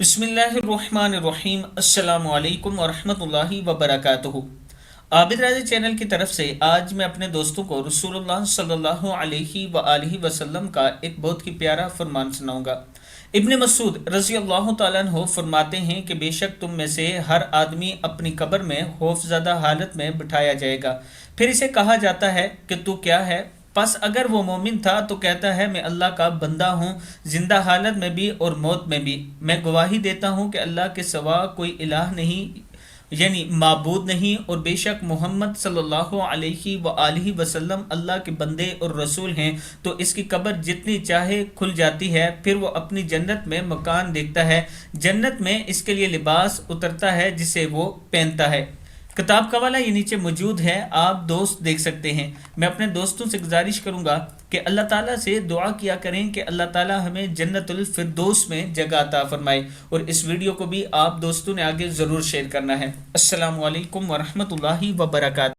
بسم اللہ الرحمن الرحیم۔ السلام علیکم ورحمۃ اللہ وبرکاتہ۔ عابد راضی چینل کی طرف سے آج میں اپنے دوستوں کو رسول اللہ صلی اللہ علیہ وآلہ وسلم کا ایک بہت ہی پیارا فرمان سناؤں گا۔ ابن مسعود رضی اللہ تعالیٰ عنہ فرماتے ہیں کہ بے شک تم میں سے ہر آدمی اپنی قبر میں خوف زدہ حالت میں بٹھایا جائے گا، پھر اسے کہا جاتا ہے کہ تو کیا ہے؟ پس اگر وہ مومن تھا تو کہتا ہے میں اللہ کا بندہ ہوں، زندہ حالت میں بھی اور موت میں بھی میں گواہی دیتا ہوں کہ اللہ کے سوا کوئی الہ نہیں، یعنی معبود نہیں، اور بے شک محمد صلی اللہ علیہ وآلہ وسلم اللہ کے بندے اور رسول ہیں۔ تو اس کی قبر جتنی چاہے کھل جاتی ہے، پھر وہ اپنی جنت میں مکان دیکھتا ہے، جنت میں اس کے لیے لباس اترتا ہے جسے وہ پہنتا ہے۔ کتاب کا حوالہ یہ نیچے موجود ہے، آپ دوست دیکھ سکتے ہیں۔ میں اپنے دوستوں سے گزارش کروں گا کہ اللہ تعالیٰ سے دعا کیا کریں کہ اللہ تعالیٰ ہمیں جنت الفردوس میں جگہ عطا فرمائے، اور اس ویڈیو کو بھی آپ دوستوں نے آگے ضرور شیئر کرنا ہے۔ السلام علیکم ورحمۃ اللہ وبرکاتہ۔